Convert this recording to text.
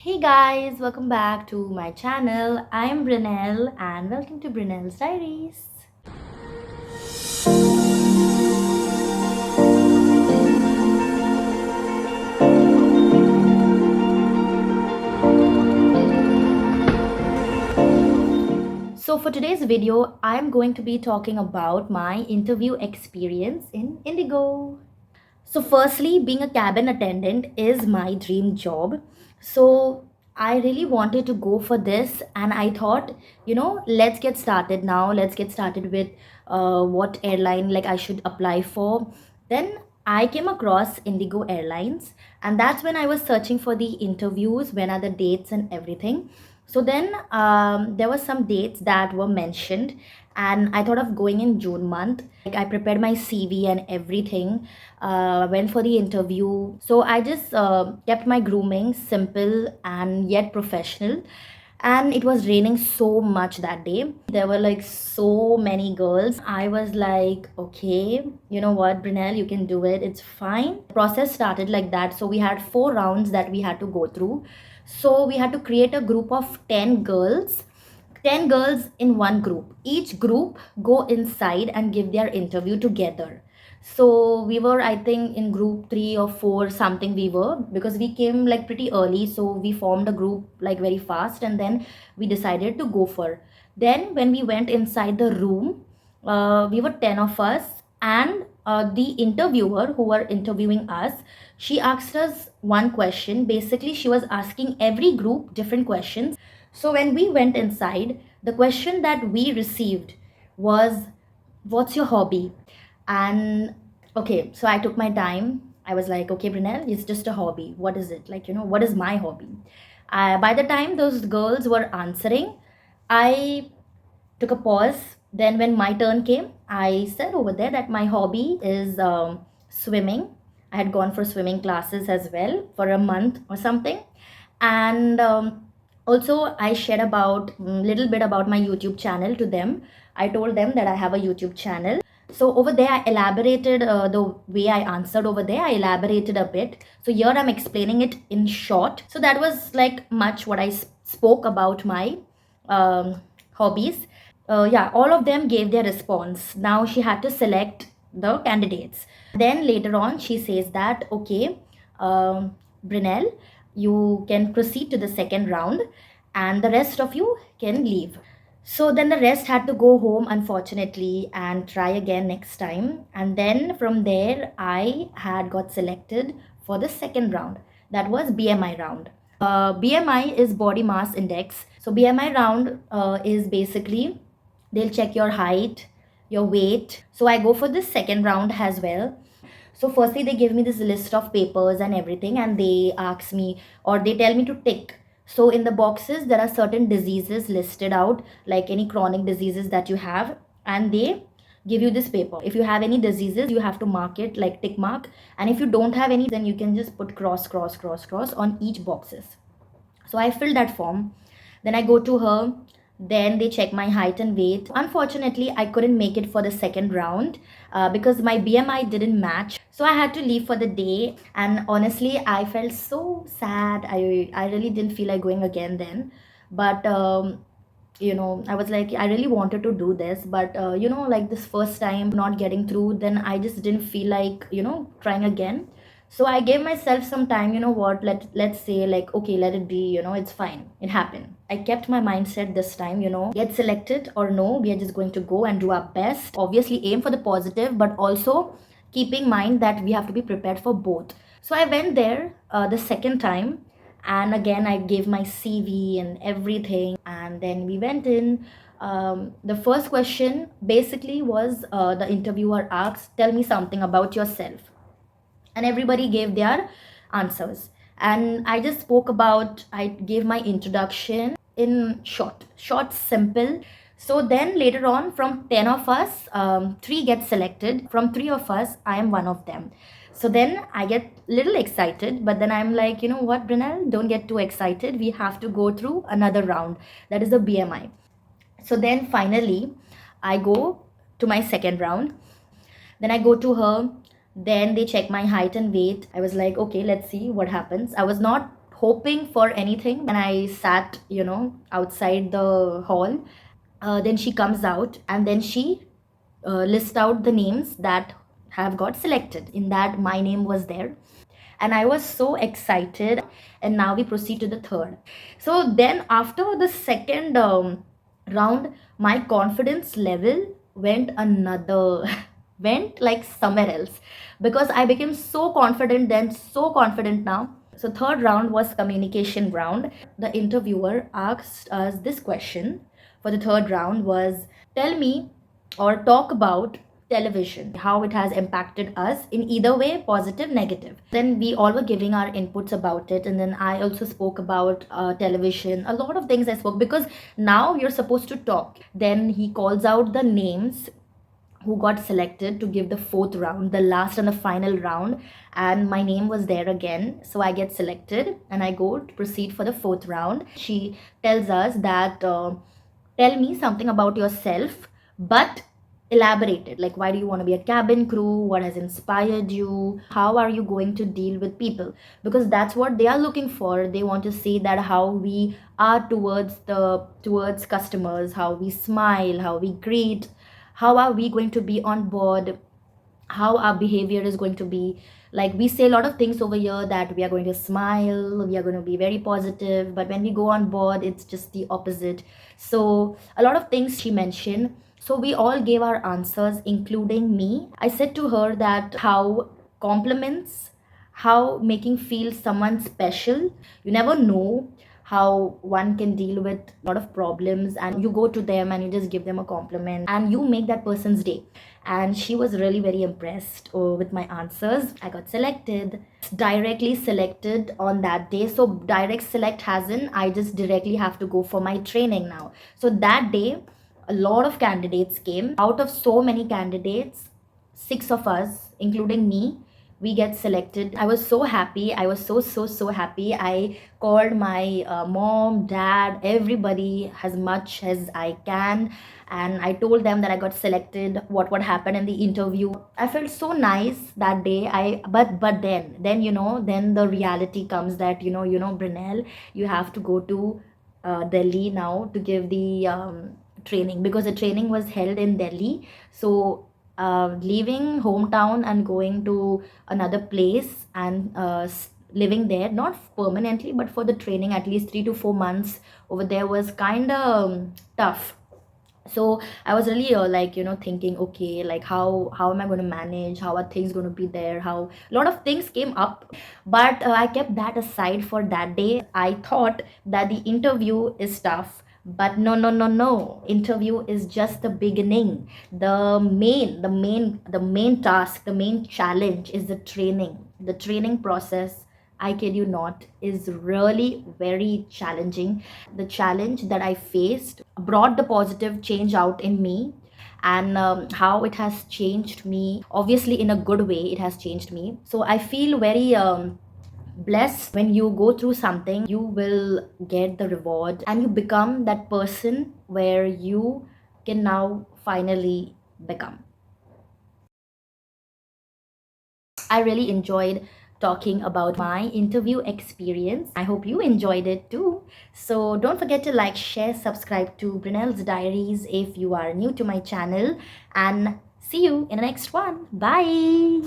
Hey guys, welcome back to my channel. I'm Brunel and welcome to Brunel's Diaries. So for today's video, I'm going to be talking about my interview experience in Indigo. So, firstly, being a cabin attendant is my dream job. So, I really wanted to go for this, and I thought, let's get started now. Let's get started with what airline like I should apply for. Then I came across Indigo Airlines, and that's when I was searching for the interviews, when are the dates and everything. So then there were some dates that were mentioned, and I thought of going in June month. Like I prepared my CV and everything, went for the interview. So I just kept my grooming simple and yet professional. And it was raining so much that day. There were like so many girls. I was like, okay, you know what, Brunel, you can do it. It's fine. The process started like that. So we had 4 rounds that we had to go through. So we had to create a group of 10 girls, 10 girls in one group. Each group go inside and give their interview together. So we were, I think, in group 3 or 4 something we were, because we came like pretty early, so we formed a group like very fast, and then we decided to go for. Then when we went inside the room, we were 10 of us, and the interviewer who were interviewing us, she asked us one question. Basically, she was asking every group different questions. So when we went inside, the question that we received was, what's your hobby? And okay, so I took my time. I was like, okay, Brunel, it's just a hobby. What is it? Like, what is my hobby? By the time those girls were answering, I took a pause. Then, when my turn came, I said over there that my hobby is swimming. I had gone for swimming classes as well for a month or something. And also, I shared about little bit about my YouTube channel to them. I told them that I have a YouTube channel. So over there, I elaborated the way I answered over there. I elaborated a bit. So here I'm explaining it in short. So that was like much what I spoke about my hobbies. Yeah, all of them gave their response. Now she had to select the candidates. Then later on, she says that, okay, Brunel, you can proceed to the second round, and the rest of you can leave. So then the rest had to go home, unfortunately, and try again next time. And then from there, I had got selected for the second round. That was BMI round. BMI is body mass index. So BMI round is basically they'll check your height, your weight. So I go for this second round as well. So firstly, they give me this list of papers and everything, and they ask me, or they tell me to tick. So in the boxes, there are certain diseases listed out, like any chronic diseases that you have, and they give you this paper. If you have any diseases, you have to mark it like tick mark, and if you don't have any, then you can just put cross, cross, cross, cross on each boxes. So I filled that form. Then I go to her. Then they check my height and weight. Unfortunately, I couldn't make it for the second round because my BMI didn't match. So I had to leave for the day. And honestly, I felt so sad. I really didn't feel like going again then. But I was like, I really wanted to do this, but like this first time not getting through, then I just didn't feel like trying again. So I gave myself some time. You know what, let's say, like, okay, let it be. It's fine, it happened. I kept my mindset this time. Get selected or no, we are just going to go and do our best. Obviously aim for the positive, but also keeping mind that we have to be prepared for both. So I went there the second time, and again I gave my CV and everything, and then we went in. The first question basically was, the interviewer asked, tell me something about yourself, and everybody gave their answers. And I just spoke about, I gave my introduction in short, simple. So then later on, from 10 of us, 3 get selected. From 3 of us, I am one of them. So then I get little excited, but then I'm like, you know what, Brunel, don't get too excited. We have to go through another round. That is the BMI. So then finally, I go to my second round. Then I go to her. Then they check my height and weight. I was like, okay, let's see what happens. I was not hoping for anything. And I sat, outside the hall. Then she comes out and then she list out the names that have got selected. In that, my name was there. And I was so excited. And now we proceed to the third. So then, after the second round, my confidence level went another, went like somewhere else, because I became so confident then, so confident now. So, third round was communication round. The interviewer asked us this question for the third round was, tell me or talk about television, how it has impacted us in either way, positive, negative. Then we all were giving our inputs about it, and then I also spoke about television. A lot of things I spoke, because now you're supposed to talk. Then he calls out the names who got selected to give the fourth round, the last and the final round, and my name was there again. So I get selected and I go to proceed for the fourth round. She tells us that tell me something about yourself, but elaborated, like why do you want to be a cabin crew, what has inspired you, how are you going to deal with people, because that's what they are looking for. They want to see that how we are towards customers, how we smile, how we greet, how are we going to be on board, how our behavior is going to be. Like, we say a lot of things over here that we are going to smile, we are going to be very positive, but when we go on board it's just the opposite. So a lot of things she mentioned. So we all gave our answers, including me. I said to her that how compliments, how making feel someone special, you never know how one can deal with a lot of problems, and you go to them and you just give them a compliment and you make that person's day. And she was really very impressed with my answers. I got selected, directly selected on that day. So direct select has in, I just directly have to go for my training now. So that day a lot of candidates came. Out of so many candidates, six of us, including me, we get selected. I was so happy. I was so happy. I called my mom, dad, everybody as much as I can, and I told them that I got selected, what happened in the interview. I felt so nice that day. I but then then the reality comes that Brunel, you have to go to Delhi now to give the training, because the training was held in Delhi. So leaving hometown and going to another place and living there, not permanently but for the training, at least 3 to 4 months over there, was kind of tough. So I was really like thinking, okay, like how am I going to manage, how are things going to be there, how a lot of things came up. But I kept that aside for that day. I thought that the interview is tough, but no, interview is just the beginning. The main task, the main challenge is the training process. I kid you not, is really very challenging. The challenge that I faced brought the positive change out in me, and how it has changed me. Obviously, in a good way, it has changed me. So I feel very blessed. When you go through something, you will get the reward, and you become that person where you can now finally become. I really enjoyed talking about my interview experience. I hope you enjoyed it too. So don't forget to like, share, subscribe to Brunel's Diaries if you are new to my channel, and see you in the next one. Bye.